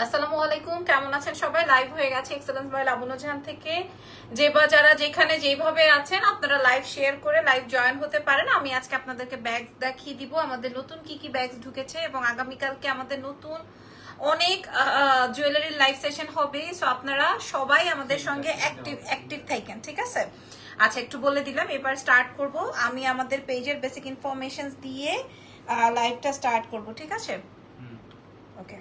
আসসালামু আলাইকুম, কেমন আছেন সবাই? লাইভ হয়ে গেছে এক্সেলেন্স বাই লাবণ্য জাহান থেকে। যে বা যারা যেখানে যেভাবে আছেন আপনারা লাইভ শেয়ার করে লাইভ জয়েন হতে পারেন। আমি আজকে আপনাদেরকে ব্যাগস দেখিয়ে দিব, আমাদের নতুন কি কি ব্যাগস ঢুকেছে, এবং আগামীকালকে আমাদের নতুন অনেক জুয়েলারির লাইভ সেশন হবে। সো আপনারা সবাই আমাদের সঙ্গে অ্যাক্টিভ থাকেন, ঠিক আছে? আচ্ছা, একটু বলে দিলাম, এবার স্টার্ট করব। আমি আমাদের পেজের বেসিক ইনফরমেশনস দিয়ে লাইভটা স্টার্ট করব, ঠিক আছে? ওকে।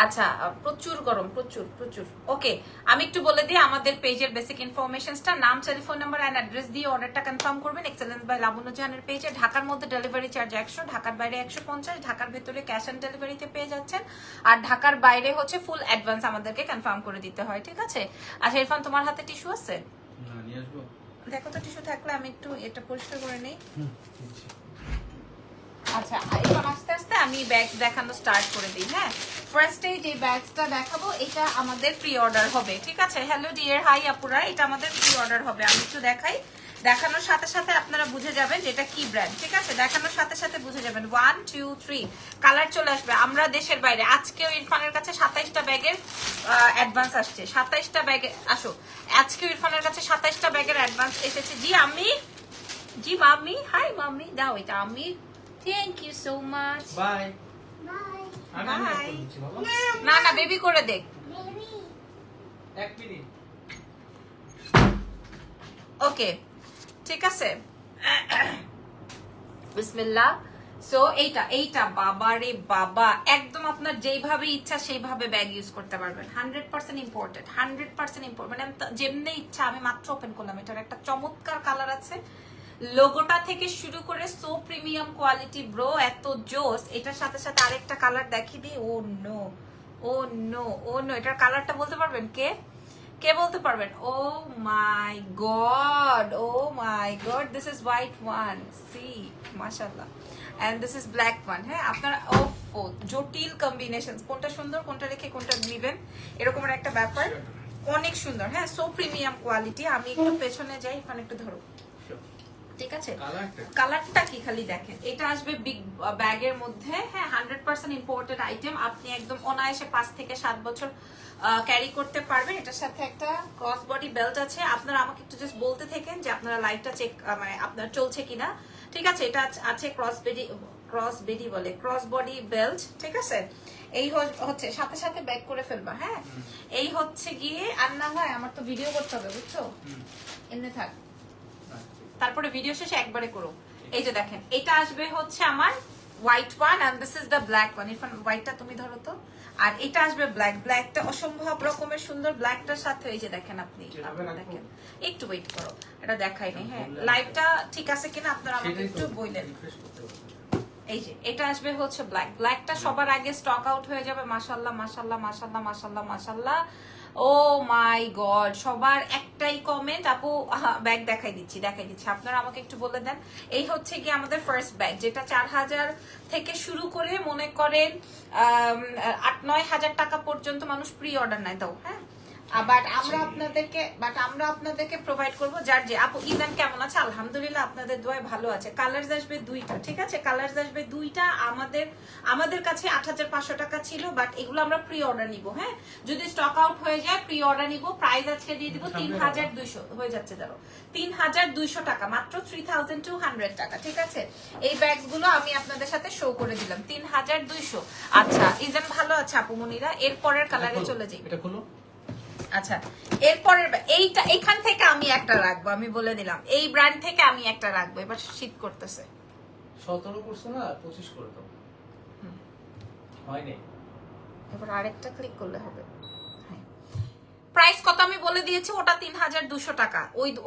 আচ্ছা, প্রচুর গরম, প্রচুর প্রচুর। ওকে, আমি একটু বলে দিই আমাদের পেজের বেসিক ইনফরমেশনসটা। নাম, টেলিফোন নাম্বার এন্ড অ্যাড্রেস দিয়ে অর্ডারটা কনফার্ম করবেন এক্সেলেন্স বাই লাবণ্য জাহানের পেজে। ঢাকার মধ্যে ডেলিভারি চার্জ 100, ঢাকার বাইরে 150, ঢাকার ভেতরে ক্যাশ অন ডেলিভারিতে পেয়ে যাচ্ছেন। আর ঢাকার বাইরে হচ্ছে ফুল অ্যাডভান্স আমাদেরকে কনফার্ম করে দিতে হয়, ঠিক আছে? আচ্ছা ইরফান, তোমার হাতে টিস্যু আছে? দেখো তো, টিস্যু থাকলে আমি একটু এটা পরিষ্কার করে নেই। আচ্ছা, এবার আস্তে আস্তে আমি ব্যাগ দেখানো স্টার্ট করে দিই। হ্যাঁ, ফার্স্টে যে ব্যাগসটা দেখাবো এটা আমাদের প্রি অর্ডার হবে, ঠিক আছে? হ্যালো ডিয়ার, হাই আপুরা, এটা আমাদের প্রি অর্ডার হবে। আমি একটু দেখাই, দেখানোর সাথে সাথে আপনারা বুঝে যাবেন যে এটা কি ব্র্যান্ড, ঠিক আছে? দেখানোর সাথে সাথে বুঝে যাবেন। 1 2 3 কালার চলে আসবে। আমরা দেশের বাইরে, আজকেও ইরফানের কাছে 27টা ব্যাগের অ্যাডভান্স আসছে। 27টা ব্যাগে আসো, আজকেও ইরফানের কাছে 27টা ব্যাগের অ্যাডভান্স এসেছে। জি আমি, জি মাম্মি, হাই মাম্মি, দাও এটা আমি। Thank you so much. Bye bye. না না, বেবি করে দেখ। এক মিনিট। ওকে, ঠিক আছে। বিসমিল্লাহ। সো এইটা বাবা রে বাবা, একদম আপনার যেইভাবে ইচ্ছা সেইভাবে ব্যাগ ইউজ করতে পারবেন। 100% ইম্পোর্টেড, 100% ইম্পোর্ট। মানে যেমনি ইচ্ছা, আমি মাত্র ওপেন করলাম। এটার একটা চমৎকার কালার আছে, লোগোটা থেকে শুরু করে সো প্রিমিয়াম কোয়ালিটি ব্রো, এত জোস। এটার সাথে সাথে আরেকটা কালার দেখিয়ে দিই। Oh no, oh no, oh no, এটার কালারটা বলতে পারবেন কে? কে বলতে পারবেন? Oh my god, oh my god, this is white one, সি মাশাআল্লাহ, and this is black one. হ্যাঁ, আপনারা ও জটিল কম্বিনেশন, কোনটা সুন্দর কোনটা রেখে কোনটা দিবেন, এরকম একটা ব্যাপার। অনেক সুন্দর, হ্যাঁ, সো প্রিমিয়াম কোয়ালিটি। আমি একটু পেছনে যাই, এখানে একটু ধরো, ঠিক আছে? কালারটা কি খালি দেখেন। এটা আসবে বিগ ব্যাগের মধ্যে, হ্যাঁ, 100% ইম্পোর্টেড আইটেম। আপনি একদম অনায়াসে 5 থেকে 7 বছর ক্যারি করতে পারবেন। এটার সাথে একটা ক্রস বডি বেল্ট আছে। আপনারা আমাকে একটু জাস্ট বলতে থাকেন যে আপনারা লাইভটা চেক, মানে আপনার চলছে কিনা, ঠিক আছে? এটা আছে ক্রস বডি বেল্ট, ঠিক আছে? এই হচ্ছে, সাথে সাথে ব্যাক করে ফেলবা। হ্যাঁ, এই হচ্ছে গিয়ে, আর না হয় আমার তো ভিডিও করতে হবে, বুঝছো? এমনি থাক, তারপরে ভিডিও শেষে একবারে করো। এই যে দেখেন, এটা আসবে হচ্ছে আমার white one, and this is the black one. Irfan হোয়াইটটা তুমি ধরো তো। আর এটা আসবে ব্ল্যাকটা অসম্ভব রকমের সুন্দর। ব্ল্যাকটার সাথে এই যে দেখেন, আপনি দেখেন, একটু ওয়েট করো, এটা দেখাই নাই। হ্যাঁ, লাইভটা ঠিক আছে কিনা আপনারা আমাকে একটু বললেন। এই যে এটা আসবে হচ্ছে ব্ল্যাকটা সবার আগে স্টক আউট হয়ে যাবে। মাশাআল্লাহ মাশাআল্লাহ মাশাআল্লাহ মাশাআল্লাহ মাশাআল্লাহ, ও মাই গড। সবার একটাই কমেন্ট, আপু ব্যাগ দেখাই দিচ্ছি। আপনারা আমাকে একটু বলে দেন। এই হচ্ছে কি আমাদের ফার্স্ট ব্যাগ, যেটা 4000 থেকে শুরু করে মনে করেন 8-9 হাজার টাকা পর্যন্ত মানুষ প্রি অর্ডার নেয়। দাও, হ্যাঁ, বাট আমরা আপনাদেরকে প্রোভাইড করব যার যে। আপু ইদান কেমন আছে? আলহামদুলিল্লাহ, আপনাদের দোয়ায় ভালো আছে। কালার্স আসবে 2টা, ঠিক আছে? কালার্স আসবে 2টা। আমাদের কাছে 8500 টাকা ছিল, বাট এগুলো আমরা প্রি অর্ডার নিব। হ্যাঁ, যদি স্টক আউট হয়ে যায় প্রি অর্ডার নিব। প্রাইস আজকে দিয়ে দিব 3200 হয়ে যাচ্ছে, ধরো 3200 টাকা, মাত্র 3200 টাকা, ঠিক আছে? এই ব্যাগস গুলো আমি আপনাদের সাথে শো করে দিলাম 3200। আচ্ছা, ইজান ভালো আছে আপু মনিরা? এরপরের কালারে চলে যাই। এটা খোলো। আচ্ছা, এরপরের এইটা, এখান থেকে আমি একটা রাখবো, আমি বলে দিলাম। এই ব্র্যান্ড থেকে আমি একটা রাখবো। এবার শীত করতেছে, 17 করছো না, 25 করে দাও। হয়নি, এবার আরেকটা ক্লিক করলে হবে। প্রাইস কত আমি বলে দিয়েছি, ওটা 3200 টাকা।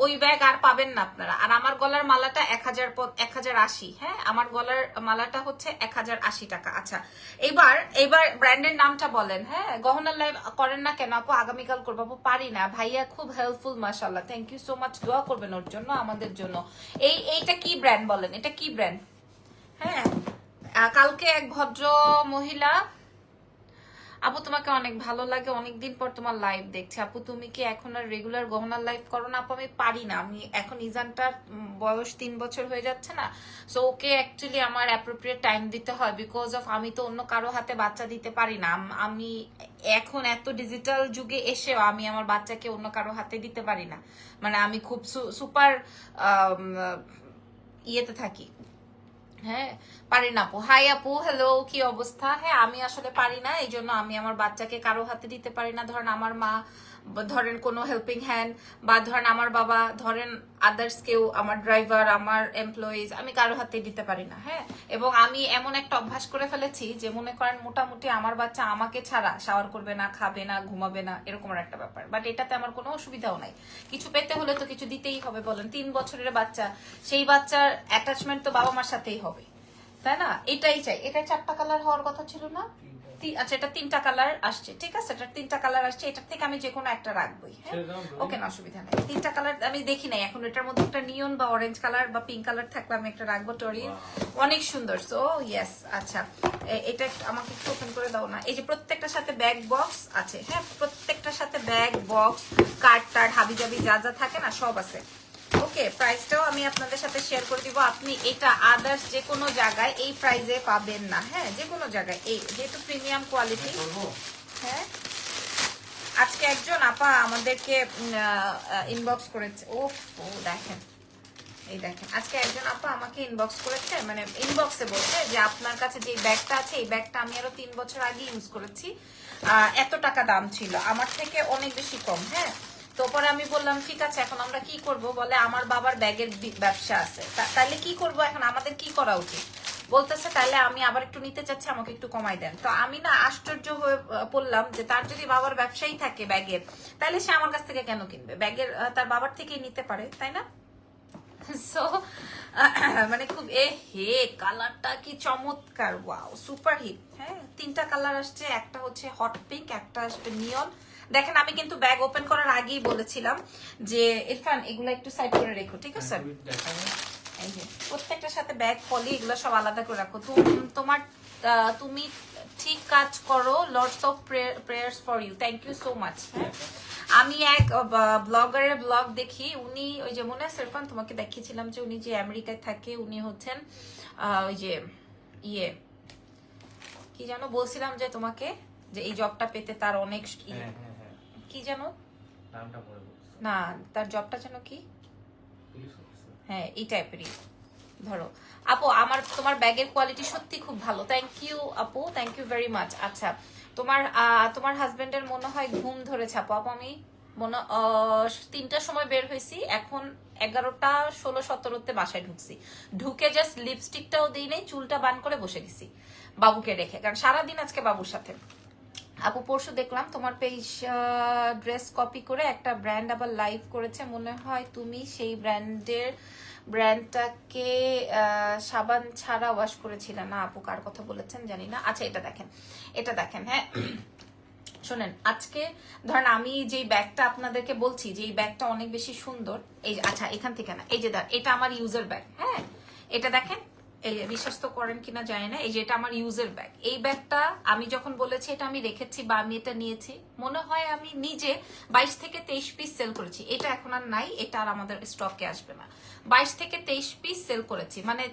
ওই ব্যাগ আর পাবেন না আপনারা। আর আমার গলার মালাটা 1080। হ্যাঁ, আমার গলার মালাটা হচ্ছে 1080 টাকা। আচ্ছা, এবার ব্র্যান্ডের নামটা বলেন। হ্যাঁ, গহনার লাইভ করেন না কেন আপু? আগামীকাল করবো আপু। পারি না, ভাইয়া খুব হেল্পফুল, মাশাআল্লাহ, থ্যাংক ইউ সো মাচ। দোয়া করবেন ওর জন্য, আমাদের জন্য। এইটা কি ব্র্যান্ড বলেন? এটা কি ব্র্যান্ড? হ্যাঁ, কালকে এক ভদ্র মহিলা আপু তোমাকে অনেক ভালো লাগে, অনেকদিন পর তোমার লাইভ দেখছি। আপু তুমি কি এখন আর রেগুলার গহনার লাইভ করো না? আপু আমি পারি না, আমি এখন ইজানটার বয়স 3 বছর হয়ে যাচ্ছে না, সো ওকে অ্যাকচুয়ালি আমার অ্যাপ্রোপ্রিয়েট টাইম দিতে হয়, বিকজ অফ আমি তো অন্য কারো হাতে বাচ্চা দিতে পারি না। আমি এখন এত ডিজিটাল যুগে এসেও আমি আমার বাচ্চাকে অন্য কারো হাতে দিতে পারি না, মানে আমি খুব সুপার ইয়েতে থাকি। হ্যাঁ পারি না আপু। হাই আপু, হ্যালো, কি অবস্থা? হ্যাঁ আমি আসলে পারি না, এই জন্য আমি আমার বাচ্চাকে কারো হাতে দিতে পারি না। ধরেন আমার মা, ধরেন কোনো হেল্পিং হ্যান্ড, বা ধরেন আমার বাবা, ধরেন আদার্স কেউ, আমার ড্রাইভার, আমার এমপ্লয়িজ, আমি কারো হাতে দিতে পারি না। হ্যাঁ, এবং আমি এমন একটা অভ্যাস করে ফেলেছি যে মনে করেন মোটামুটি আমার বাচ্চা আমাকে ছাড়া শাওয়ার করবে না, খাবে না, ঘুমাবে না, এরকম একটা ব্যাপার। বাট এটাতে আমার কোনো অসুবিধাও নাই, কিছু পেতে হলে তো কিছু দিতেই হবে। বলেন 3 বছরের বাচ্চা, সেই বাচ্চার অ্যাটাচমেন্ট তো বাবা মার সাথেই হবে, তাই না? এটাই চাই। এটা 4টা কালার হওয়ার কথা ছিল না? আচ্ছা এটা 3টা কালার আসছে, ঠিক আছে, এটা 3টা কালার আসছে, এটার থেকে আমি যে কোনো একটা রাখবোই। হ্যাঁ ওকে, না অসুবিধা নেই। 3টা কালার আমি দেখি নাই এখন, এটার মধ্যে একটা নিয়ন বা অরেঞ্জ কালার বা পিঙ্ক কালার থাকলে আমি একটা রাখবো। টরিন অনেক সুন্দর। সো ইয়েস, আচ্ছা এটা আমাকে একটু ওপেন করে দাও না। এই যে প্রত্যেকটার সাথে ব্যাগ বক্স আছে। হ্যাঁ প্রত্যেকটার সাথে ব্যাগ বক্স, কার্ড টার্ড, হাবি জাবি যা যা থাকে না সব আছে। ওকে, প্রাইসটাও আমি আপনাদের সাথে শেয়ার করে দিব। আপনি এটা আদার্স যে কোনো জায়গায় এই প্রাইসে পাবেন না। হ্যাঁ যে কোনো জায়গায়, এই যেহেতু প্রিমিয়াম কোয়ালিটি। হ্যাঁ আজকে একজন আপা আমাদেরকে ইনবক্স করেছে। ও দেখেন, এই দেখেন, আজকে একজন আপা আমাকে ইনবক্স করেছে, মানে ইনবক্সে বলছে যে আপনার কাছে যে ব্যাগটা আছে, এই ব্যাগটা আমি আরো 3 বছর আগে ইউজ করেছি, এত টাকা দাম ছিল, আমার থেকে অনেক বেশি কম। হ্যাঁ তো পরে আমি বললাম ঠিক আছে এখন আমরা কি করব, বলে আমার বাবার ব্যাগের ব্যবসা আছে, তাহলে কি করব এখন, আমাদের কি করা উচিত? বলতেছে তাহলে আমি আবার একটু নিতে চাচ্ছি, আমাকে একটু কমাই দেন। তো আমি না আশ্চর্য হয়ে পড়লাম যে তার যদি বাবার ব্যবসায়ী থাকে ব্যাগের, তাহলে সে আমার কাছ থেকে কেন কিনবে? ব্যাগের তার বাবার থেকেই নিতে পারে, তাই না? সো মানে খুব হে কালারটা কি চমৎকার, ওয়াও সুপার হিট। হ্যাঁ 3টা কালার আসছে, একটা হচ্ছে হট পিঙ্ক, একটা আসবে নিয়ন। দেখেন আমি কিন্তু ব্যাগ ওপেন করার আগেই বলেছিলাম যে ইরফান এগুলো একটু সাইড করে রেখো, ঠিক আছে? এই যে প্রত্যেকটার সাথে ব্যাগ পলি এগুলো সব আলাদা করে রাখো। তুমি ঠিক কাজ করো, lots of prayers for you, thank you so much. আমি এক ব্লগারের ব্লগ দেখি, উনি ওই যে মনে আছে ইরফান তোমাকে দেখিয়েছিলাম যে উনি যে আমেরিকায় থাকে, উনি হচ্ছেন ওই যে ইয়ে কি জানো বলছিলাম যে তোমাকে, যে এই জবটা পেতে তার অনেক কি জানো না, তার জবটা যেন কি, হ্যাঁ এই টাইপেরই। ধরো আপু আমার তোমার ব্যাগের কোয়ালিটি সত্যি খুব ভালো, থ্যাংক ইউ আপু, থ্যাংক ইউ ভেরি মাচ। আচ্ছা তোমার হাজবেন্ডের মনে হয় ঘুম ধরেছে আপু। আপু আমি 3টার সময় বের হয়েছি, এখন 11টা 16 17তে বাসায় ঢুকছি। ঢুকে জাস্ট লিপস্টিকটাও দিই নেই, চুলটা বান করে বসে দিছি বাবুকে রেখে, কারণ সারাদিন আজকে বাবুর সাথে। আপু পরশু দেখলাম তোমার পেজ ড্রেস কপি করে একটা ব্র্যান্ড আবার লাইভ করেছে, মনে হয় তুমি সেই ব্র্যান্ডটাকে সাবান ছাড়া ওয়াশ করেছিল না? আপু কার কথা বলেছেন জানি না। আচ্ছা এটা দেখেন। হ্যাঁ শোনেন, আজকে ধরেন আমি যেই ব্যাগটা আপনাদেরকে বলছি যে এই ব্যাগটা অনেক বেশি সুন্দর, এই আচ্ছা এখান থেকে না, এই যে এটা আমার ইউজার ব্যাগ। হ্যাঁ এটা দেখেন, এই বিশ্বাস তো করেন কিনা জানি না, এই যে এটা আমার ইউজার ব্যাগ। এই ব্যাগটা আমি যখন বলেছি এটা আমি রেখেছি বা আমি এটা নিয়েছি, মনে হয় আমি নিজে 22 থেকে 23 পিস সেল করেছি। এটা এখন আর নাই, এটা আর আমাদের স্টকে আসবে না। 22 থেকে 23 পিস সেল করেছি, মানে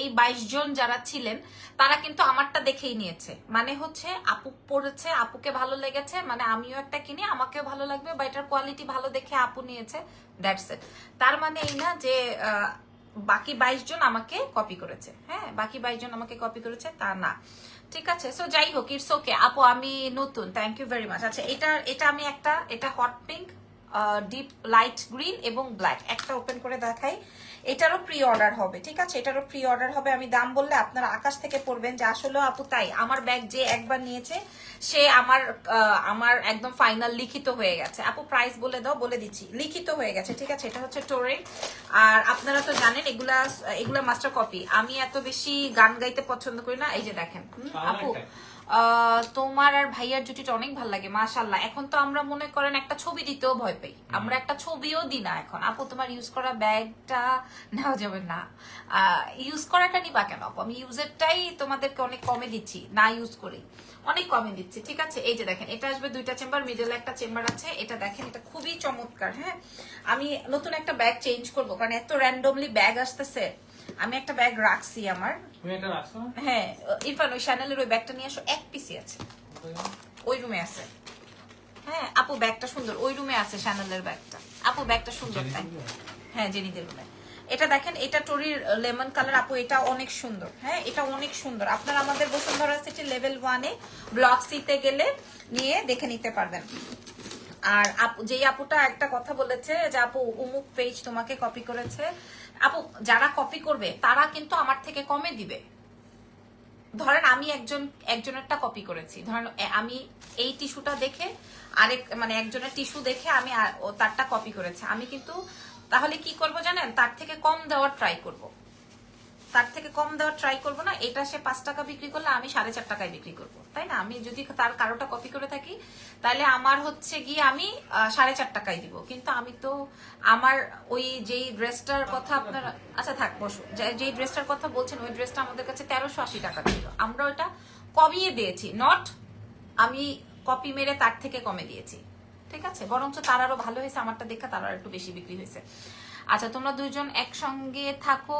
এই 22 জন যারা ছিলেন তারা কিন্তু আমারটা দেখেই নিয়েছে, মানে হচ্ছে আপু পড়েছে, আপুকে ভালো লেগেছে, মানে আমিও একটা কিনি, আমাকেও ভালো লাগবে, বা এটার কোয়ালিটি ভালো দেখে আপু নিয়েছে, দ্যাটস ইট। তার মানে এই না যে বাকি 22 জন আমাকে কপি করেছে। হ্যাঁ বাকি 22 জন আমাকে কপি করেছে তা না, ঠিক আছে? সো যাই হোক, ইটস ওকে আপু, আমি নতুন, থ্যাংক ইউ ভেরি মাচ। আচ্ছা এটা আমি এটা hot pink, deep light green এবং ব্ল্যাক, একটা ওপেন করে দেখাই। এটারও প্রি অর্ডার হবে, ঠিক আছে? এটারও প্রি অর্ডার হবে। আমি দাম বললে আপনারা আকাশ থেকে পড়বেন যে আসলে আপু তাই, আমার ব্যাগ যে একবার নিয়েছে সে আমার একদম ফাইনাল লিখিত হয়ে গেছে। আপু প্রাইস বলে দাও, বলে দিচ্ছি, লিখিত হয়ে গেছে, ঠিক আছে? এটা হচ্ছে টোরে। আর আপনারা তো জানেন এগুলা মাস্টার কপি। আমি এত বেশি গান গাইতে পছন্দ করি না। এই যে দেখেন আপু, তোমার আর ভাইয়ার জুটিটা অনেক ভালো লাগে মাশাআল্লাহ। এখন তো আমরা মনে করেন একটা ছবি দিতেও ভয় পাই, আমরা একটা ছবিও দিই না এখন। আপু তোমার ইউজ করা ব্যাগটা নেওয়া যাবে না, ইউজ করাটা নিবা কেন আপু? আমি ইউজেরটাই তোমাদেরকে অনেক কমে দিচ্ছি, না ইউজ করি অনেক কমে দিচ্ছি, ঠিক আছে? এই যে দেখেন, এটা আসবে 2টা চেম্বার, মিডলে একটা চেম্বার আছে। এটা দেখেন, এটা খুবই চমৎকার। হ্যাঁ, আমি নতুন একটা ব্যাগ চেঞ্জ করবো, কারণ এত র্যান্ডমলি ব্যাগ আসতেছে। আমি একটা ব্যাগ রাখছি আমার। তুমি এটা রাখছো না? হ্যাঁ, ইরফান ওই শ্যানেলের ওই ব্যাগটা নিয়ে আসো, এক পিসি আছে, ওই রুমে আছে। হ্যাঁ আপু, ব্যাগটা সুন্দর, ওই রুমে আছে শ্যানেলের ব্যাগটা। আপু ব্যাগটা সুন্দর, তাই? হ্যাঁ, জেনিদের রুমে। এটা দেখেন, এটা টরির লেমন কালার আপু, এটা অনেক সুন্দর। হ্যাঁ, এটা অনেক সুন্দর। আপনারা আমাদের বসুন্ধরা সিটি লেভেল 1-এ ব্লক সিতে গেলে নিয়ে দেখে নিতে পারবেন। আর আপু, যেই আপুটা একটা কথা বলেছে যে আপু উমুক পেজ তোমাকে কপি করেছে, আপু যারা কপি করবে তারা কিন্তু আমার থেকে কমে দিবে। ধরেন আমি একজনেরটা কপি করেছি, ধরেন আমি এই টিস্যুটা দেখে আরেক মানে একজনের টিস্যু দেখে আমি তারটা কপি করেছি, আমি কিন্তু তাহলে কি করব জানেন, তার থেকে কম দেওয়ার ট্রাই করব। তার থেকে কম দেওয়ার ট্রাই করবো না। এটা সে 5 টাকা বিক্রি করলে আমি 4.5 টাকায় বিক্রি করবো, তাই না? আমি যদি তার কারোটা কপি করে থাকি তাহলে আমার হচ্ছে গিয়ে আমি 4.5 টাকায় দিব। কিন্তু আমি তো আমার ওই যেই ড্রেসটার কথা আপনারা, আচ্ছা থাক বসো, যেই ড্রেসটার কথা বলছেন ওই ড্রেসটা আমাদের কাছে 1380 টাকা ছিল, আমরা ওটা কমিয়ে দিয়েছি। নট আমি কপি মেরে তার থেকে কমে দিয়েছি, ঠিক আছে? বরঞ্চ তার আরো ভালো হয়েছে, আমারটা দেখা তার একটু বেশি বিক্রি হয়েছে। আচ্ছা, তোমরা দুইজন একসঙ্গে থাকো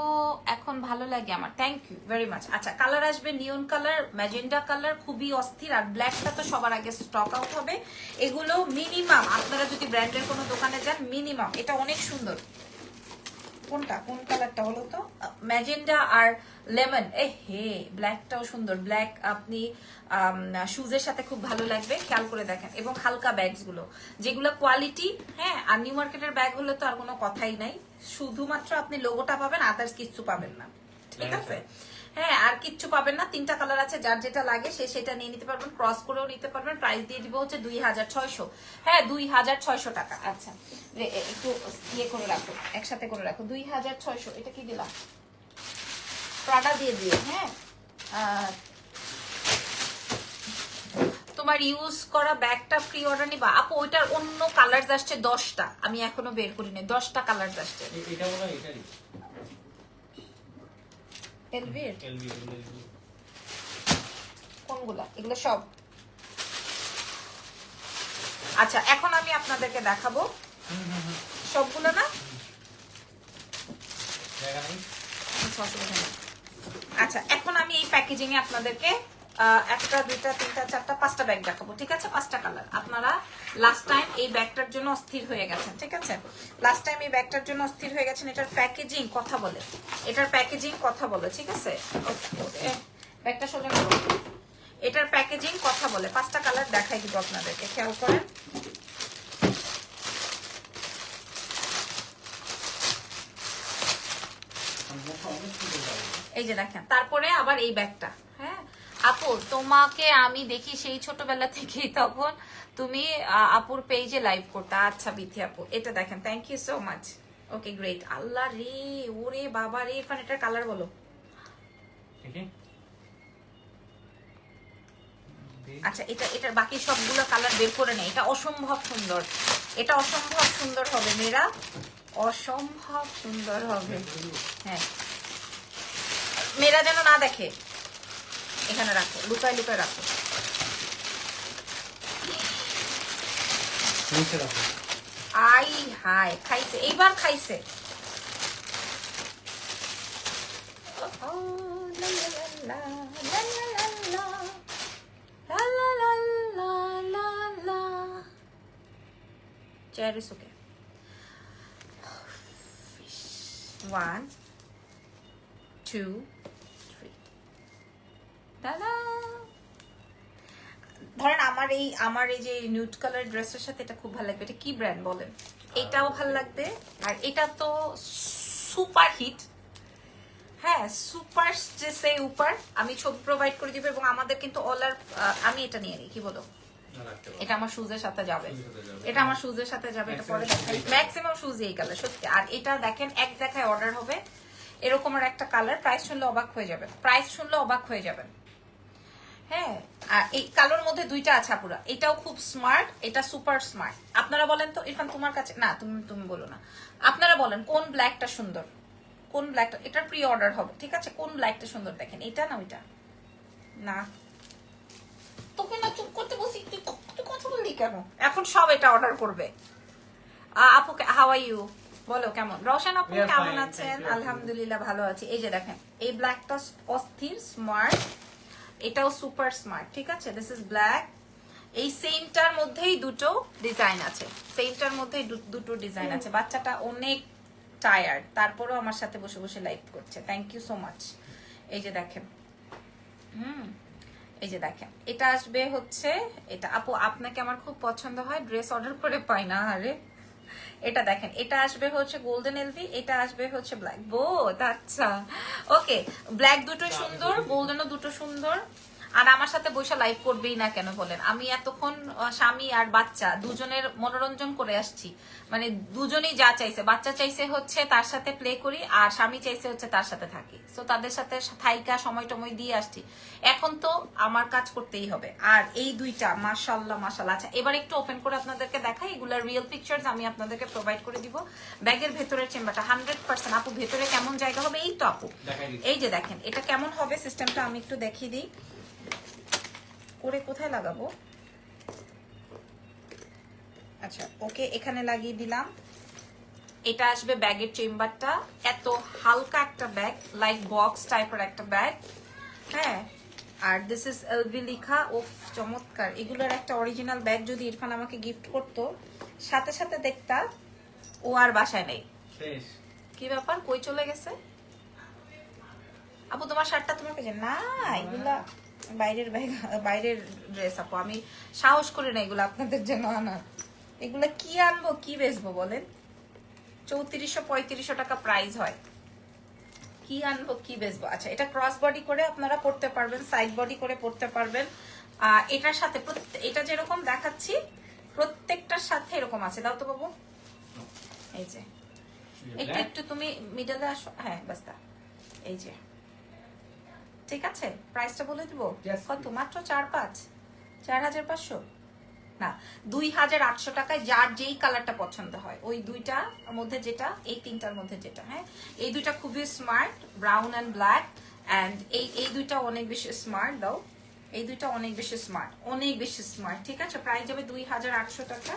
এখন, ভালো লাগে আমার, থ্যাংক ইউ ভেরি মাচ। আচ্ছা, কালার আসবে নিয়ন কালার, ম্যাজেন্ডা কালার, খুবই অস্থির। আর ব্ল্যাকটা তো সবার আগে স্টক আউট হবে। এগুলো মিনিমাম, আপনারা যদি ব্র্যান্ডের কোনো দোকানে যান, মিনিমাম। এটা অনেক সুন্দর। কোনটা, কোন কালারটা হলো তো? ম্যাজেন্ডা আর লেমন। হে, ব্ল্যাকটাও সুন্দর। ব্ল্যাক আপনি শুজের সাথে খুব ভালো লাগবে, খেয়াল করে দেখেন। এবং হালকা ব্যাগস গুলো, যেগুলো কোয়ালিটি। হ্যাঁ, আর নিউ মার্কেটের ব্যাগ হলে তো আর কোনো কথাই নাই, শুধুমাত্র আপনি লোগোটা পাবেন, আদার্স কিচ্ছু পাবেন না, ঠিক আছে? হ্যাঁ, আর কিচ্ছু পাবেন না। 3টা কালার আছে, যার যেটা লাগে সে সেটা নিয়ে নিতে পারবেন, ক্রস করেও নিতে পারবেন। প্রাইস দিয়ে দিব হচ্ছে 2600। হ্যাঁ, 2600 টাকা। আচ্ছা, একটু ইয়ে করে রাখো, একসাথে করে রাখো। 2600। এটা কি দিলাম? প্রাডা দিয়ে দিয়ে। হ্যাঁ, তোমার ইউজ করা ব্যাগটা প্রি অর্ডার নিবা আপু? ওইটার অন্য কালার আসছে 10টা, আমি এখনো বের করিনি। 10টা কালার আসছে। এটা বলা এটাই এলভির এলভি কোনগুলা? এগুলো সব। আচ্ছা, এখন আমি আপনাদেরকে দেখাবো সবগুলো না। জায়গা নেই। আচ্ছা, এখন আমি এই প্যাকেজিং এ আপনাদেরকে 1টা 2টা 3টা 4টা 5টা ব্যাগ দেখাবো, ঠিক আছে? 5টা কালার। আপনারা লাস্ট টাইম এই ব্যাগটার জন্য অস্থির হয়ে গেছেন, ঠিক আছে? লাস্ট টাইম এই ব্যাগটার জন্য অস্থির হয়ে গেছেন। এটার প্যাকেজিং কথা বলে, এটার প্যাকেজিং কথা বলে, ঠিক আছে? ব্যাগটা সোজা করো। এটার প্যাকেজিং কথা বলে। 5টা কালার দেখাই দিব আপনাদেরকে, খেয়াল করেন। এই যে দেখেন, তারপরে আবার এই ব্যাগটা। হ্যাঁ আপু, তোমাকে আমি দেখি সেই ছোটবেলা থেকেই, তখন তুমি আপুর পেজে লাইভ করতে। আচ্ছা বিথি আপু, এটা দেখেন, thank you so much. Okay great. Allah রে, ওরে বাবা রে। ইরফান, এটার কালার বলো। আচ্ছা, এটার বাকি সবগুলো কালার বের করে নেই। এটা অসম্ভব সুন্দর, এটা অসম্ভব সুন্দর হবে মেয়েরা, অসম্ভব সুন্দর হবে। হ্যাঁ, মেয়েরা যেন না দেখে। এখানে রাখো, লুকায় লুকায় রাখো। আই হাই, খাইছে, এইবার খাইছে। Chair is okay. 1 2 3. দাদা, ধরেন আমার এই যে নিউড কালার ড্রেসের সাথে এটা খুব ভালো লাগবে। এটা কি ব্র্যান্ড বলেন? এটাও ভালো লাগবে। আর এটা তো সুপার হিট। হ্যাঁ, সুপার যে সে উপর। আমি ছবি প্রোভাইড করে দিব। এবং আমাদের কিন্তু আমি এটা নিয়ে নিই, কি বলো? এটা আমার শুজের সাথে যাবে, এটা আমার শুজের সাথে যাবে। এটা পরে দেখেন, ম্যাক্সিমাম শুজ এই কালার সত্যি। আর এটা দেখেন, এক দেখায় অর্ডার হবে এরকমের একটা কালার। প্রাইস শুনলে অবাক হয়ে যাবেন, প্রাইস শুনলে অবাক হয়ে যাবেন। হ্যাঁ, আর এই কালোর মধ্যে 2টা আছে আপুরা। এটাও খুব স্মার্ট, এটা সুপার স্মার্ট। আপনারা বলেন তো ইরফান, তোমার কাছে না, তুমি বলো না, আপনারা বলেন কোন ব্ল্যাকটা সুন্দর, কোন ব্ল্যাকটা, এটার প্রি অর্ডার হবে, ঠিক আছে? কোন ব্ল্যাকটা সুন্দর দেখেন, এটা না ওইটা? না, তোকে না চুপ করতে বসি, তুই কথা বললি কেন? এখন সব এটা অর্ডার করবে। আপু হাউ আর ইউ, বলো কেমন? রওশন আপু We are কেমন fine, আছেন? thank you. আলহামদুলিল্লাহ ভালো আছি। এই যে দেখেন, এই ব্ল্যাকটা অস্থির স্মার্ট, এটাও সুপার স্মার্ট, ঠিক আছে? This is black. এই সেমটার মধ্যেই দুটো ডিজাইন আছে, সেমটার মধ্যেই দুটো ডিজাইন আছে। বাচ্চাটা অনেক টায়ার্ড, তারপরেও আমার সাথে বসে বসে লাইভ করছে। Thank you so much. এই যে দেখেন, এই যে দেখেন, এটা আসবে হচ্ছে, এটা আপু আপনাকে আমার খুব পছন্দ হয়, ড্রেস অর্ডার করে পাই না। আরে এটা দেখেন, এটা আসবে হচ্ছে গোল্ডেন এলভি, এটা আসবে হচ্ছে ব্ল্যাক। বোথ, আচ্ছা ওকে। ব্ল্যাক দুটো সুন্দর, গোল্ডেনও দুটো সুন্দর। আর আমার সাথে বসে লাইভ করবেই না কেন বলেন? আমি এতক্ষণ স্বামী আর বাচ্চা দুজনের মনোরঞ্জন করে আসছি, মানে দুজনেই যা চাইছে, বাচ্চা চাইছে হচ্ছে তার সাথে প্লে করি, আর স্বামী চাইছে হচ্ছে তার সাথে থাকি। সো তাদের সাথে থাইকা সময় টময় দিয়ে আসছি, এখন তো আমার কাজ করতেই হবে। আর এই দুইটা মাশাআল্লাহ মাশাআল্লাহ। আচ্ছা এবার একটু ওপেন করে আপনাদেরকে দেখাই, এগুলার রিয়েল পিকচার্স আমি আপনাদেরকে প্রোভাইড করে দিব। ব্যাগের ভেতরের চেম্বারটা 100%। আপু ভেতরে কেমন জায়গা হবে? এই তো আপু, এই যে দেখেন এটা কেমন হবে সিস্টেমটা আমি একটু দেখিয়ে দিই। করে কোথায় লাগাবো? আচ্ছা ওকে, এখানে লাগিয়ে দিলাম। এটা আসবে ব্যাগের চেম্বারটা, এত হালকা একটা ব্যাগ, লাইক বক্স টাইপের একটা ব্যাগ, হ্যাঁ। আর দিস ইজ এলভি লিখা, ওফ চমৎকার। এগুলোর একটা অরিজিনাল ব্যাগ যদি ইরফান আমাকে গিফট করতো, সাথে সাথে দেখতা ও আর বাসায় নেই। কি ব্যাপার, কই চলে গেছে? আপু তোমার শার্টটা তোমার কাছে না, এগুলা বাইরের ব্যাগ, বাইরের ড্রেস আপু, আমি সাহস করি না এগুলো আপনাদের জন্য আনার। এগুলা কি আনবো কি বেচবো বলেন? 3400-3500 টাকা প্রাইস হয়, কি আনবো কি বেচবো? আচ্ছা এটা ক্রস বডি করে আপনারা পড়তে পারবেন, সাইড বডি করে পড়তে পারবেন। এটার সাথে এটা যেরকম দেখাচ্ছি প্রত্যেকটার সাথে এরকম আছে। দাও তো বাবু, এই যে একটু একটু তুমি মিডলে আসো, হ্যাঁ বাস্তা, এই যে ঠিক আছে। প্রাইসটা বলে দিব কত? মাত্র 4,500 না 2,800 টাকায়, যার যেই কালারটা পছন্দ হয়, ওই দুইটার মধ্যে যেটা, এই তিনটার মধ্যে যেটা, হ্যাঁ এই দুইটা খুবই smart, brown and black. And এই দুইটা অনেক বেশি স্মার্ট। দাও, এই দুইটা অনেক বেশি স্মার্ট, অনেক বেশি স্মার্ট, ঠিক আছে? প্রাইস যাবে 2,800 টাকা।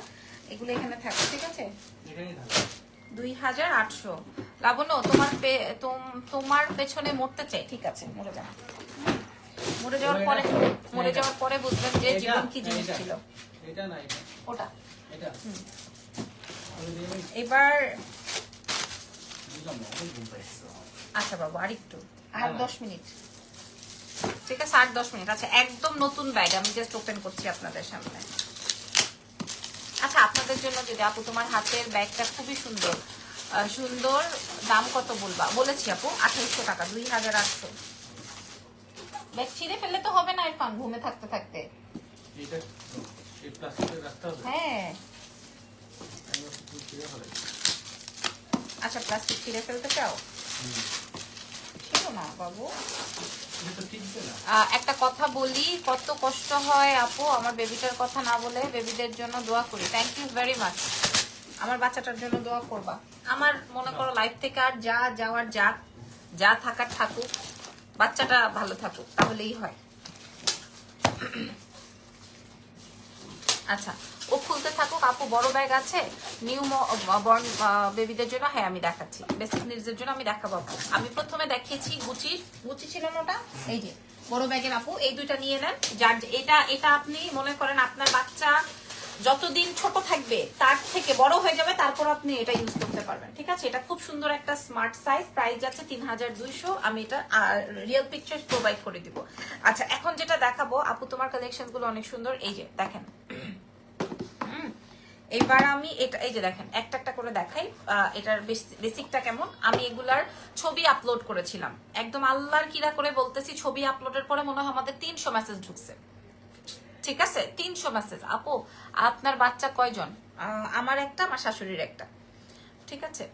এগুলো এখানে থাকবে, ঠিক আছে? 2,800। লাবণ্য তোমার পেছনে মরতে চাই, ঠিক আছে মরে যাও। মরে যাওয়ার পরে বুঝবেন যে জীবন কি জিনিস ছিল। এটা না, এটা ওটা এটা এবার বুঝলাম না, আমি ঘুম পাইছি। আচ্ছা বাবু আরেকটু, আর 10 মিনিট, ঠিক আছে? 8-10 মিনিট। আচ্ছা একদম নতুন ব্যাগ আমি জাস্ট ওপেন করছি আপনাদের সামনে। আচ্ছা আপনাদের জন্য যদি, আপু তোমার হাতের ব্যাগটা খুবই সুন্দর, সুন্দর। দাম কত বলবা? বলেছি আপু 2800 টাকা, 2,800। ব্যাগ ছিঁড়ে ফেললে তো হবে না ইরফান, ঘুমে থাকতে থাকতে। এটা এই প্লাস্টিকের রাখতে হবে। হ্যাঁ আমি একটু ছিঁড়ে ফেলাই। আচ্ছা প্লাস্টিক ছিঁড়ে ফেলতে চাও? ছিল না বাবু। এটা তো টিকবে না। একটা কথা বলি, কত কষ্ট হয় আপু আমার বেবিটার কথা না বলে। বেবিদের জন্য দোয়া করি। Thank you very much. আমার বাচ্চাটার জন্য দোয়া করবা। আমার মনে করো লাইফ থেকে আর যা যাওয়ার যাক, যা থাকার থাকুক, বাচ্চাটা ভালো থাকুক, তাহলেই হয়। আচ্ছা ও খুলতে থাকুক। আপু বড় ব্যাগ আছে নিউ বর্ন বেবিদের জন্য? হ্যাঁ আমি দেখাচ্ছি, বেসিক নিডসের জন্য আমি দেখাবো আপু। আমি প্রথমে দেখিয়েছি গুচি ছিল না ওটা, এই যে বড় ব্যাগের আপু, এই দুইটা নিয়ে নেন। যার এটা আপনি মনে করেন আপনার বাচ্চা যতদিন ছোট থাকবে তার থেকে বড় হয়ে যাবে, তারপর আপনি এটা ইউজ করতে পারবেন, ঠিক আছে? এটা খুব সুন্দর একটা স্মার্ট সাইজ, প্রাইস আছে 3,200। আমি এটা রিয়েল পিকচার প্রোভাইড করে দিব। আচ্ছা এখন যেটা দেখাবো আপু, তোমার কালেকশন গুলো অনেক সুন্দর, এই যে দেখেন। এবার আমি এটা, এই যে দেখেন একটা একটা করে দেখাই এটার বেসিকটা কেমন। আমি এগুলার ছবি আপলোড করেছিলাম, একদম আল্লাহর কিরা করে বলতেছি, ছবি আপলোডের পরে মনে হয় আমাদের 300 মেসেজ ঢুকছে, ঠিক আছে? 300 মেসেজ। আপু আপনার বাচ্চা কয়জন? আমার একটা, আমার শাশুড়ির একটা, ঠিক আছে?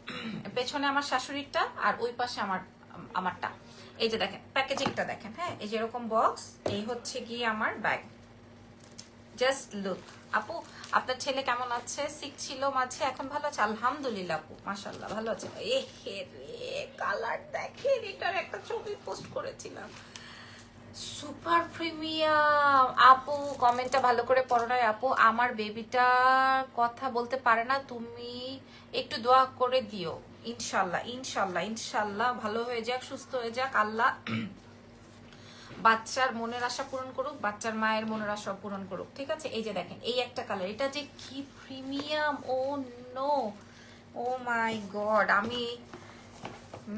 পেছনে আমার শাশুড়িরটা আর ওই পাশে আমারটা। এই যে দেখেন প্যাকেজিংটা দেখেন, হ্যাঁ এই যে এরকম বক্স, এই হচ্ছে গিয়ে আমার ব্যাগ, জাস্ট লুক। আপু আপনার ছেলে কেমন আছে? সিক ছিল মাঝে, এখন ভালো আছে? আলহামদুলিল্লাহ আপু, মাশাআল্লাহ ভালো আছে। এ হে রে, কালার দেখেন, এটার একটা ছবি পোস্ট করেছিলাম, সুপার প্রিমিয়াম। আপু কমেন্টটা ভালো করে পড়ো না আপু, আমার বেবিটা কথা বলতে পারে না, তুমি একটু দোয়া করে দিও। ইনশাল্লাহ ইনশাল্লাহ ইনশাল্লাহ ভালো হয়ে যাক, সুস্থ হয়ে যাক, আল্লাহ বাচ্চার মনের আশা পূরণ করুক, বাচ্চার মায়ের মনের আশা পূরণ করুক, ঠিক আছে? এই যে দেখেন, এই একটা কালার, এটা যে কি premium, O no, O my god, আমি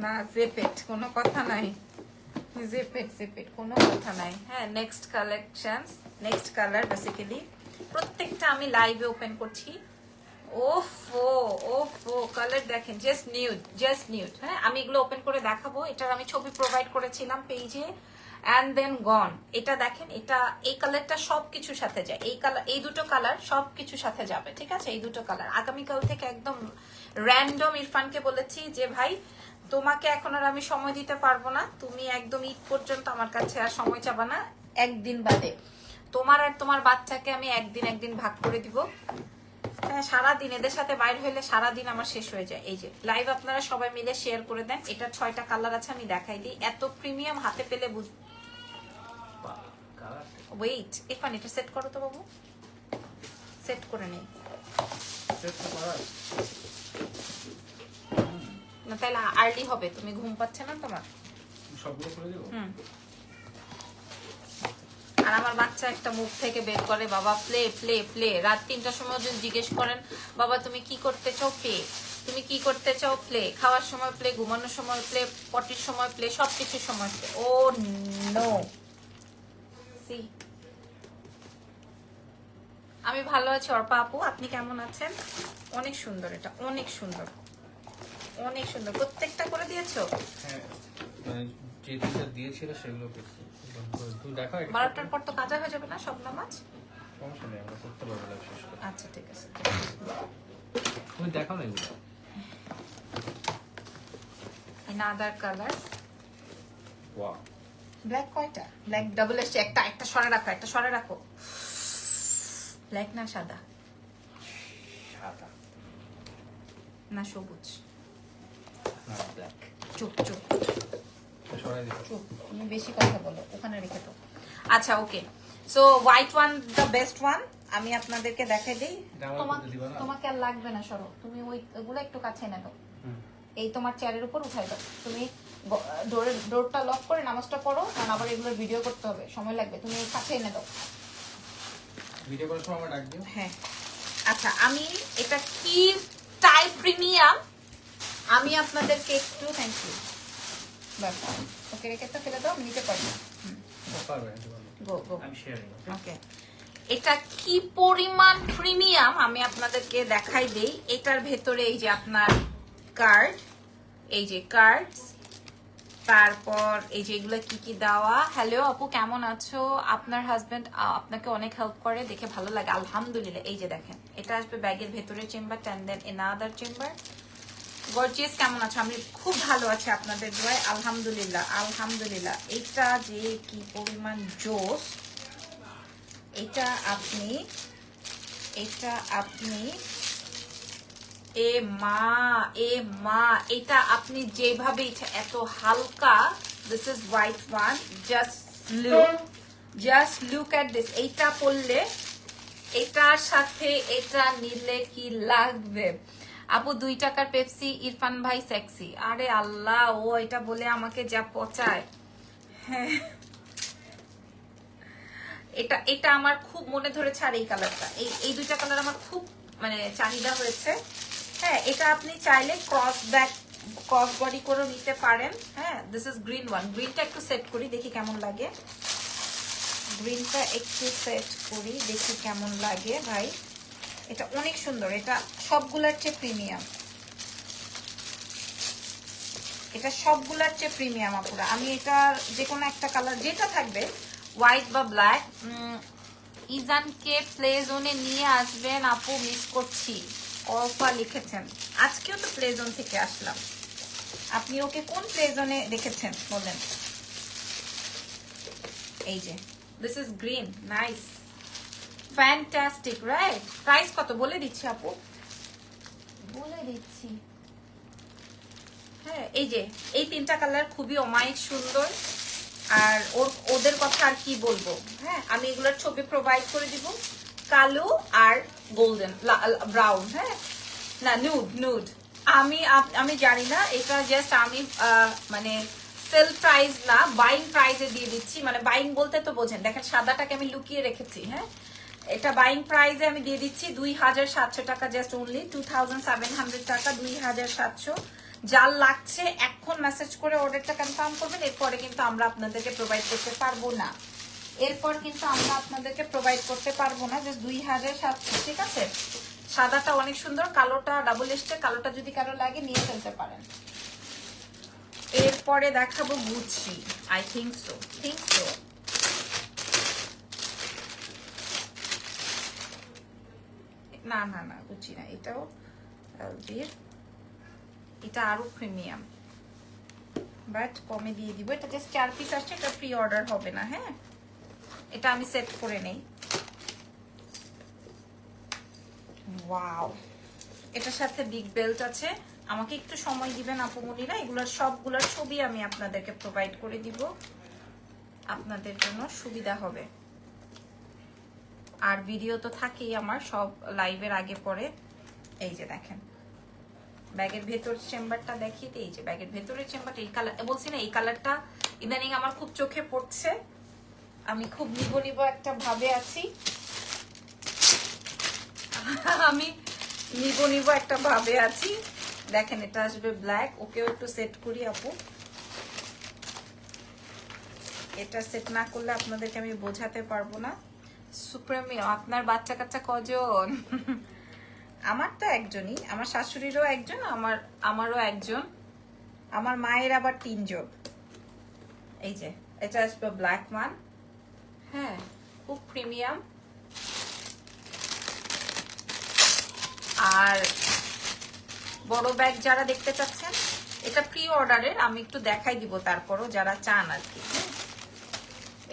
না জেপেট, কোনো কথা নাই, জিপেট জিপেট কোনো কথা নাই। হ্যাঁ, next collections, next colour basically প্রত্যেকটা আমি লাইভে ওপেন করছি। ওফো ওফো, কালার দেখেন, জাস্ট নিউড, জাস্ট নিউড। হ্যাঁ, আমি এগুলো ওপেন করে দেখাবো, এটার আমি ছবি প্রোভাইড করেছিলাম পেজে, অ্যান্ড দেন গন। এটা দেখেন, এটা এই কালারটা সবকিছুর সাথে যায়, এই কালার, এই দুটো কালার সবকিছুর সাথে যাবে, ঠিক আছে? এই দুটো কালার আগামীকাল থেকে একদম র্যান্ডম ইরফানকে বলেছি যে ভাই তোমাকে এখন আর আমি সময় দিতে পারবো না, তুমি একদম ঈদ পর্যন্ত আমার কাছে আর সময় চাবা না, একদিন বাদে তোমার আর তোমার বাচ্চাকে আমি একদিন ভাগ করে দিব। হ্যাঁ, সারাদিন এদের সাথে বাইর হইলে সারাদিন আমার শেষ হয়ে যায়। এই যে লাইভ আপনারা সবাই মিলে শেয়ার করে দেন, এটা 6টা কালার আছে, আমি দেখাই দিই, এত প্রিমিয়াম হাতে পেলে বুঝ। ওয়েট, এখন এটা সেট করো তো বাবু, সেট করে নেই না, তাহলে আর্লি হবে, তুমি ঘুম পাচ্ছে না তোমার? সবগুলো করে দেবো। আর আমার বাচ্চা একটা মুখ থেকে বের করে বাবা প্লে প্লে প্লে, রাত 3টার সময় যদি জিজ্ঞেস করেন বাবা তুমি কি করতে চাও, প্লে, তুমি কি করতে চাও, প্লে, খাওয়ার সময় প্লে, ঘুমানোর সময় প্লে, পটির সময় প্লে, সবকিছুর সময় প্লে। ও নো, সি, আমি ভালো আছি অর্পা আপু, আপনি কেমন আছেন? অনেক সুন্দর, এটা অনেক সুন্দর, অনেক সুন্দর, প্রত্যেকটা করে দিয়েছো? হ্যাঁ, যে দুটো দিয়েছিল সেগুলো করছি। তুই দেখা 12টার পর তো কাজা হয়ে যাবে না সব নামাজ? সমস্যা নেই, আমরা করতে পারবো লাইভ শেষ করে। আচ্ছা ঠিক আছে। তুমি দেখাও না এগুলো। আদার কালার, ওয়াও, ব্ল্যাক কয়টা? ব্ল্যাক ডাবল এসছে, একটা, একটা সরে রাখো, একটা সরে রাখো। ব্ল্যাক না সাদা? সাদা না সবুজ? না ব্ল্যাক। চুপ চুপ সরাই দিও। চুপ, তুমি বেশি কথা বলো, ওখানে রেখে দাও। আচ্ছা okay, so white one the best one, আমি আপনাদেরকে দেখাই দিই। তোমাকে আর লাগবে না, সরো, তুমি ওইগুলো একটু কাছে এনে দাও, এই তোমার চেয়ারের উপর উঠাই দাও। তুমি ডোরটা লক করে নামাজটা পড়ো, কারণ আবার এগুলোর ভিডিও করতে হবে, সময় লাগবে, তুমি কাছে এনে দাও। ভিডিও করার সময় আমার ডাক দিও। হ্যাঁ আচ্ছা, আমি এটা কি টাইপ প্রিমিয়াম, আমি আপনাদেরকে একটু থ্যাংক ইউ, বাস ওকে, রেখে তো ফেলে দাও, আমি নিতে পারবো। গো গো, আমি শেয়ার করব। ওকে, এটা কি পরিমাণ প্রিমিয়াম আমি আপনাদেরকে দেখাই দেই। এটার ভেতরে এই যে আপনার কার্ড, এই যে কার্ডস, তারপর এই যে এগুলো কি কি দেওয়া। হ্যালো আপু কেমন আছো? আপনার হাজবেন্ড আপনাকে অনেক হেল্প করে, দেখে ভালো লাগে, আলহামদুলিল্লাহ। এই যে দেখেন, এটা আসবে ব্যাগের ভেতরে chamber, and then another chamber. Gorgeous কেমন আছো? আমি খুব ভালো আছি আপনাদের দোয়ায়, আলহামদুলিল্লাহ আলহামদুলিল্লাহ। এটা যে কি পরিমাণ জোস, এটা আপনি এ মা এটা আপনি যেভাবে এত হালকা, this is white one, just look at this. এইটা পরলে, এটার সাথে এটা নিলে কি লাগবে আপু? 2 টাকার পেপসি, ইরফান ভাই সেক্সি। আরে আল্লাহ, ও এটা বলে আমাকে যা পচায়। হ্যাঁ, এটা আমার খুব মনে ধরেছে। আর এই কালারটা, এই 2টা কালার আমার খুব মানে চাহিদা হয়েছে। হ্যাঁ, এটা আপনি চাইলে ক্রস বডি করে নিতে পারেন। হ্যাঁ, দিস ইজ গ্রিন ওয়ান। গ্রিনটা একটু সেট করি, দেখি কেমন লাগে। গ্রিনটা একটু সেট করি, দেখি কেমন লাগে ভাই। এটা অনেক সুন্দর, এটা সবগুলার চেয়ে প্রিমিয়াম, এটা সবগুলার চেয়ে প্রিমিয়াম আপুরা। আমি এটা যে কোনো একটা কালার যেটা থাকবে, হোয়াইট বা ব্ল্যাক। ইজানকে প্লে জোনে নিয়ে আসবেন আপু, মিস করছি। অল্পা লিখেছেন, আজকেও তো প্লে জোন থেকে আসলাম। আপনি ওকে কোন প্লে জোনে দেখেছেন বলেন? এই যে this is green, nice. Fantastic right. Price কত বলে দিচ্ছি আপু, বলে দিচ্ছি। হ্যাঁ এই যে এই তিনটা কালার খুবই অমায়িক সুন্দর, আর ওদের কথা আর কি বলবো। হ্যাঁ আমি এগুলোর ছবি প্রোভাইড করে দিব, কালো আর গোল্ডেন ব্রাউন। হ্যাঁ না নুড নুড। আমি জানি না, এটা জাস্ট আমি মানে সেল প্রাইস না বাইং প্রাইসে দিয়ে দিচ্ছি। মানে বাইং বলতে তো বোঝেন, দেখেন সাদাটাকে আমি লুকিয়ে রেখেছি। হ্যাঁ এটা বাইং প্রাইসে আমি দিয়ে দিচ্ছি 2700 টাকা, জাস্ট অনলি 2700 টাকা, 2700। যার লাগছে এখন মেসেজ করে অর্ডারটা কনফার্ম করবেন, এরপরে কিন্তু আমরা আপনাদেরকে প্রোভাইড করতে পারবো না, এরপর কিন্তু আমরা আপনাদেরকে প্রোভাইড করতে পারবো না। জাস্ট 2700, ঠিক আছে। সাদাটা অনেক সুন্দর, কালোটা ডাবল স্টের, কালোটা যদি কারো লাগে নিয়ে ফেলতে পারেন। এরপরে দেখাবো গুচি, আই থিঙ্ক সো না না না গুচি না, এটাও এলভির, এটা আরো প্রিমিয়াম বাট কমে দিয়ে দিব। এটা জাস্ট 4 পিস আসছে, এটা প্রি অর্ডার হবে না। হ্যাঁ এটা আমি সেট করে নেই। ওয়াও, এটার সাথে বিগ বেল্ট আছে। আমাকে একটু সময় দিবেন আপুমনিরা, এগুলোর সবগুলোর ছবি আমি আপনাদেরকে প্রোভাইড করে দিব, আপনাদের জন্য সুবিধা হবে। আর ভিডিও তো থাকেই আমার সব লাইভের আগে পরে। এই যে দেখেন ব্যাগের ভেতর চেম্বারটা দেখিয়ে দিই, এই যে ব্যাগের ভেতরের চেম্বারটা, এই কালার বলছি না, এই কালারটা ইদানিং আমার খুব চোখে পড়ছে, আমি খুব নিব একটা ভাবে আছি। আমি নিব একটা ভাবে আছি। দেখেন এটা আসবে ব্ল্যাক, ওকেও একটু সেট করি আপু। এটা সেট না করলে আপনাদেরকে আমি বোঝাতে পারবো না। সুপ্রিমিয়াম, আপনার বাচ্চা কাচ্চা কজন? আমার তো একজনই, আমার শাশুড়িরও একজন, আমারও একজন, আমার মায়ের আবার 3 জন। এই যে এটা আসবে ব্ল্যাক মান। হ্যাঁ খুব প্রিমিয়াম। আর বড় ব্যাগ যারা দেখতে চাচ্ছেন, এটা প্রি অর্ডারের, আমি একটু দেখাই দিব তারপরও যারা চান আর কি,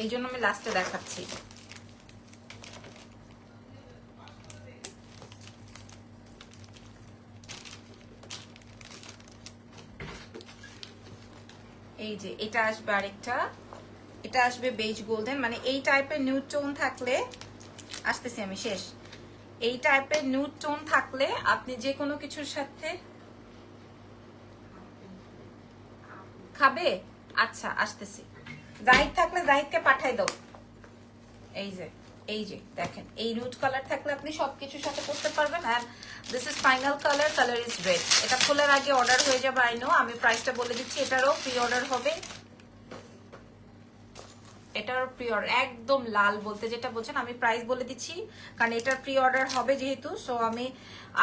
এই জন্য আমি লাস্টে দেখাচ্ছি। এই যে এটা আসবে আরেকটা, এটা আসবে বেজ গোল্ডেন। মানে এই টাইপের নিউড টোন থাকলে, আসতেছি আমি শেষ, এই টাইপের নিউড টোন থাকলে আপনি যে কোনো কিছুর সাথে খাবে। আচ্ছা আসতেছি, জাহিদ থাকলে জাহিদকে পাঠাই দাও। এই যে দেখেন এই নিউড কালার থাকলে আপনি সবকিছুর সাথে করতে পারবেন। আর this is final colour, colour is red. এটা খোলার আগে অর্ডার হয়ে যাবে, আই নো। আমি প্রাইসটা বলে দিচ্ছি, এটারও প্রি অর্ডার হবে, এটার প্রি অর্ডার একদম লাল বলতে যেটা বলছেন, আমি প্রাইস বলে দিচ্ছি কারণ এটার প্রি অর্ডার হবে যেহেতু। সো আমি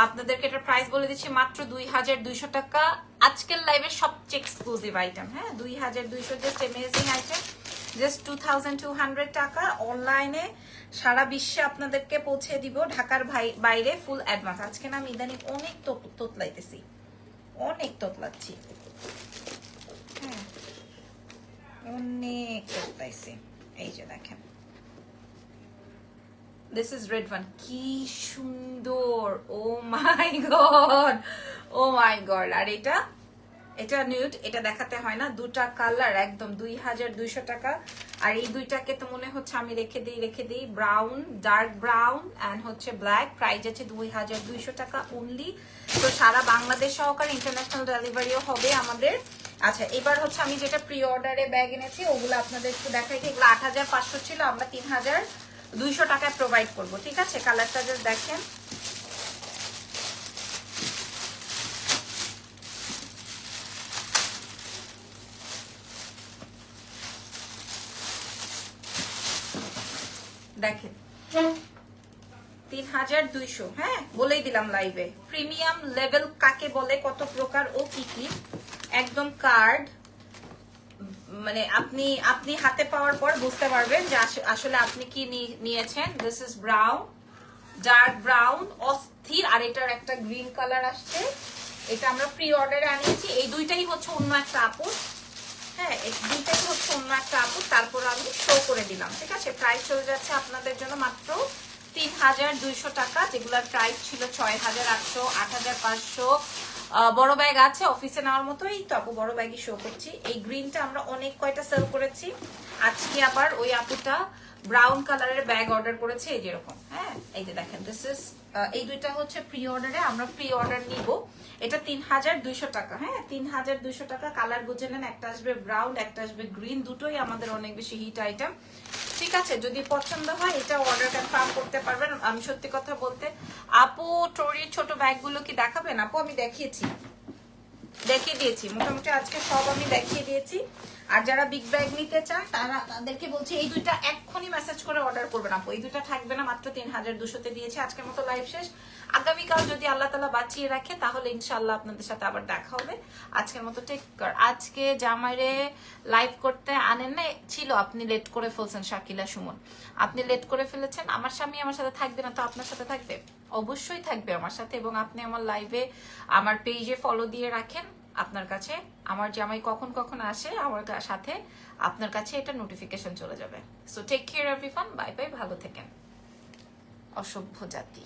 আপনাদেরকে এটার প্রাইস বলে দিচ্ছি মাত্র 2200 টাকা। আজকের লাইভের সবচেয়ে এক্সক্লুসিভ আইটেম। হ্যাঁ 2200, জাস্ট অ্যামেজিং আইটেম, জাস্ট 2200 টাকা। অনলাইনে সারা বিশ্বে আপনাদেরকে পৌঁছে দিব, ঢাকার বাইরে ফুল অ্যাডভান্স। আজকে না আমি ইদানিং অনেক তোতলাইতেছি, অনেক তোতলাচ্ছি। হ্যাঁ অনেক তোতলাইছি। এই যে দেখেন দিস ইজ রেড ওয়ান, কি সুন্দর, ও my god, oh my god. আর এটা নিউড, এটা দেখাতে হয় না, দুটা কালার একদম 2200 টাকা। আর এই দুইটাকে তো মনে হচ্ছে আমি রেখে দিই, ব্রাউন, ডার্ক ব্রাউন এন্ড হচ্ছে ব্ল্যাক। প্রাইস আছে 2200 টাকা অনলি। তো সারা বাংলাদেশ সহকারে ইন্টারন্যাশনাল ডেলিভারিও হবে আমাদের। আচ্ছা এবার হচ্ছে আমি যেটা প্রি অর্ডারে ব্যাগ এনেছি ওগুলো আপনাদের একটু দেখাই। এগুলো 8500 ছিল, আমরা 3200 টাকায় প্রোভাইড করব, ঠিক আছে। কালারটা জাস্ট দেখেন, দেখেন 3200। হ্যাঁ বলেই দিলাম লাইভে, প্রিমিয়াম লেভেল কাকে বলে, কত প্রকার ও কি কি, একদম কার্ড। মানে আপনি হাতে পাওয়ার পর বুঝতে পারবেন যে আসলে আপনি কি নিয়েছেন। This is brown, dark brown, অস্থির। আর এটার একটা গ্রিন কালার আসছে, এটা আমরা প্রি অর্ডারে আনিয়েছি। এই দুইটাই হচ্ছে অন্য একটা আপুর। হ্যাঁ এই দুইটাই হচ্ছে অন্য একটা আপুর, তারপর আমি শো করে দিলাম, ঠিক আছে। প্রাইস চলে যাচ্ছে আপনাদের জন্য মাত্র 3200 টাকা, যেগুলোর প্রাইস ছিল 6800, 8500। বড় ব্যাগ আছে অফিসে নেওয়ার মতো, এই তো আপু বড় ব্যাগই শো করছি। এই গ্রিনটা আমরা অনেক কয়টা সেল করেছি। আজকে আবার ওই আপুটা ব্রাউন কালারের ব্যাগ অর্ডার করেছে, এই যেরকম। হ্যাঁ, এই যে দেখেন, দিস ইজ এই দুইটা হচ্ছে প্রি অর্ডারে, আমরা প্রি অর্ডার নিব। এটা 3200 টাকা। হ্যাঁ, 3200 টাকা। কালার বুঝে নেন, একটা আসবে ব্রাউন, একটা আসবে গ্রিন, দুটোই আমাদের অনেক বেশি হিট আইটেম। ঠিক আছে, যদি পছন্দ হয় এটা অর্ডার কনফার্ম করতে পারবেন। আমি সত্যি কথা বলতে, আপু টরির ছোট ব্যাগগুলো কি দেখাবেন? আপু আমি দেখিয়ে দিয়েছি মোটামুটি, আজকে সব আমি দেখিয়ে দিয়েছি। আর যারা বিগ ব্যাগ নিতে চান তাদেরকে বলছি এই দুইটা এক্ষুনি মেসেজ করে অর্ডার করবেন আপু। এই দুইটা থাকবে না, মাত্র 3200-তে দিয়েছি। আজকের মতো লাইভ শেষ। আগামীকাল যদি আল্লাহ তাআলা বাঁচিয়ে রাখে তাহলে ইনশাআল্লাহ আপনাদের সাথে আবার দেখা হবে। আজকের মতো টেক কেয়ার। আজকে জামাইরে লাইভ করতে আনেন না ছিল, আপনি লেট করে ফেলছেন। শাকিলা সুমন, আপনি লেট করে ফেলেছেন। আমার স্বামী আমার সাথে থাকবে না তো আপনার সাথে থাকবে? অবশ্যই থাকবে আমার সাথে। এবং আপনি আমার লাইভে আমার পেজে ফলো দিয়ে রাখেন। আপনার কাছে আমার জামাই কখন কখন আসে আমার সাথে, আপনার কাছে এটা নোটিফিকেশন চলে যাবে। So take care everyone, bye bye, ভালো থাকেন। অসভ্য জাতি।